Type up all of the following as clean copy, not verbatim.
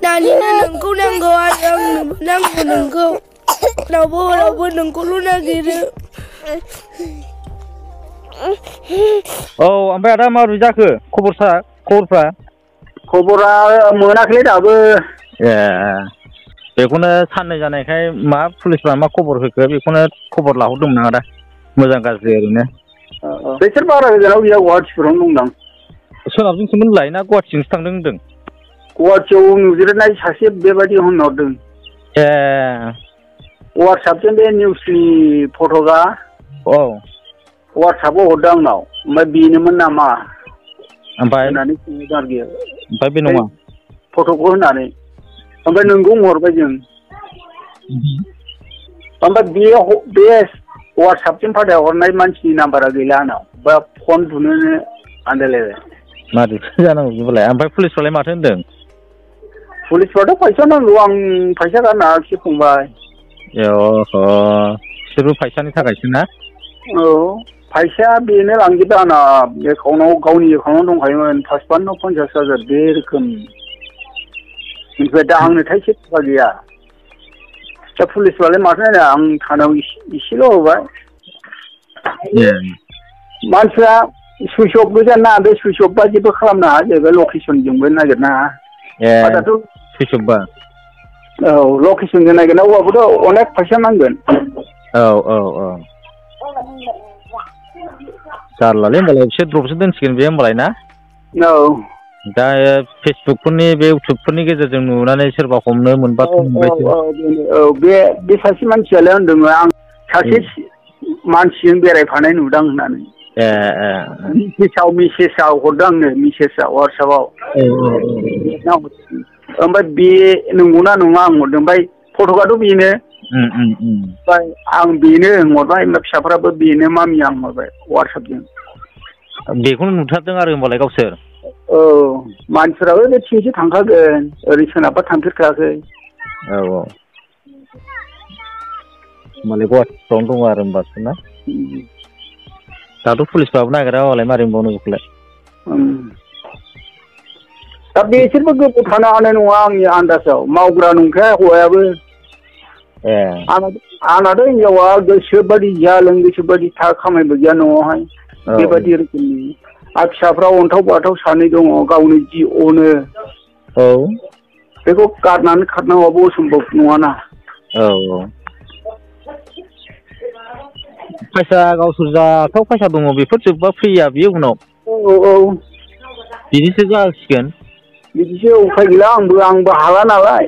दानिनो नोंखौ नांगौ आरो आंनोबो नांगौ नोंखौ रावबो नोंखौल' नागिरो औ ओमफ्राय आदा माबोरै जाखो खबरफ्रा खबरा मोनाखै दाबो ए बेखौनो साननै जानायखाय मा पुलिसफ्रा मा खबर होखो बेखौनो खबर लाहरदोंमोन आं आदा मोजां गाज्रि ओरैनो बिसोर बारा गोजानाव गैया गुवाहाटिफोरावनो दंदां सोनाबजोंसोमोन होनलाय ना गुवाहाटिजोंसो थांदों होनदों गुवाहाटियाव नुजिरनाय सासे बेबायदि होनहरदों ए वाट्सएपजों बे निउसनि फट'गा औ वाट्सएपआव हरदों आंनाव ओमफ्राय बेनोमोन नामा ओमफ्राय होननानै सोंदों आरोखि ओमफ्राय बे नङा फट'खौ होनानै ओमफ्राय नोंगौ हरबाय जों ओमफ्राय बे वाट्सएपजों फाथायहरनाय मानसिनि नाम्बारा गैला आंनाव बा फन बुनोनो आन्दायलायबाय मारैथो जानांगौ बिदिबालाय ओमफ्राय पुलिसफ्रालाय माथो होनदों पुलिसफ्राथ' फैसा नांगौ आं फैसा गारनो हायाखिसै फंबाय बिसोरबो फैसानि थाखायसो ना औ फैसाया बेनो लांजोबदों आंना एकाउन्टआव गावनि एकाउन्टआव दंखायोमोन 55,50,000 बे रोखोम ओमफ्राय दा आंनो थाइसे थाखा गैया दा पुलिसफ्रालाय माथो नायनो आं थानायाव एसेल' होबाय मानसिया सुइस अफ गोजा ना बे सुइस अफ बा जेबो खालामनो हाया जाहैबाय लकेसनजोंबो नागिरनो हाया दाथ' सुइस अफबा औ लकेसनजों नागिरनांगौबाबोथ' अनेक फैसा नांगोन औ जारलालै होमबालाय बिसोर द्रपसो दोनसिगोन बे होमबालाय ना औ दा फेसबुकफोरनि बे इउटुबफोरनि गेजेरजों नुनानै सोरबा हमनो मोनबाथ' मोनबायसो बे सासे मानसियालाय होनदोंमोन आं सासे मानसिजों बेरायफानाय नुदां होननानै मेसेजाव हरदों आंनो मेसेजाव वाट्सएपआव ओमफ्राय बे नंगौना नङा आं हरदों ओमफ्राय फट'आथ' बेनो ओमफ्राय आं बेनो हरबाय ओमफ्राय फिसाफ्राबो बेनो मामि आं हरबाय वाट्सएपजों बेखौनो नुथारदों आरो होमबालाय गावसोर औ मानसिफोराबो बे थिंसो थांखागोन ओरै सोनाबबा थांफेरखायाखै औ होमबालाय गुवाहाटिफ्रावनो दङ आरो होमबासो ना दाथ' पुलिसफ्राबो नागिरा मालाय मारै मोनबावनो बेखौलाय दा बिसोरबो गोबाव थानो हानाय नङा आंनि आन्दाजाव मावग्रा नंखाया हौवायाबो आंनाथ' हिनजावा गोसोबादि जाया लों गोसोबादि थाखा खामायबो गैया न'आवहाय बेबायदि रोखोमनि आरो फिसाफ्रा अन्थाव बाथाव सानै दङ गावनो जि अनो बेखौ गारनानै खारनांगौआबो असम्भब नङाना फैसा गावसोर जाथाव फैसा दङ बेफोर जोबबा फैया बियो उनाव बिदिसो जासिगोन बिदिसो उफाय गैला आंबो हाला नालाय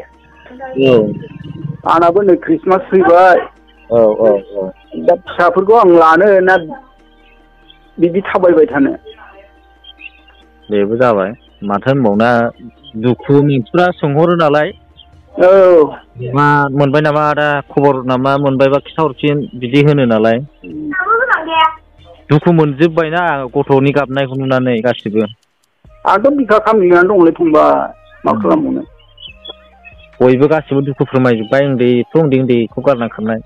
आंनाबो नै ख्रिस्टमास फैबाय दा फिसाफोरखौ आं लानो ना बिदि थाबायबाय थानो बेबो जाबाय माथो होनबावना दुखु मानसिफ्रा सोंहरो नालाय मा मोनबाय नामा आदा खबर नामा मोनबायबा खिथाहरफिन बिदि होनो नालाय दुखु मोनजोब्बायना गथ'नि गाबनायखौ नुनानै गासिबो आंथ' बिखा खामग्लिनानै दंलै फंबाय मा खालामबावनो बयबो गासिबो दुखु फोरमायजोब्बाय उन्दैखौ गारना खारनाय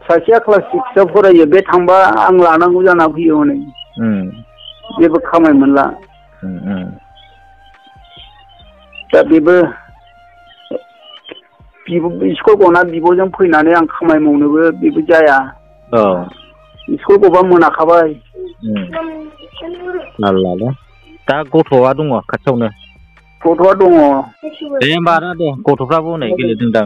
सासेया क्लास 6 आव फरायो बे थांबा आं लानांगौ जाना फैयो हनै जेबो खामानि मोनला दा बेबो स्कुल गना बिब'जों फैनानै आं खामानि मावनोबो बेबो जाया स्कुल गबा मोनाखाबाय दा गथ'आ दङ खाथियावनो गथ'आ दङ दे होमबा आदा दे गथ'फ्राबो हनै गेलेदोंदां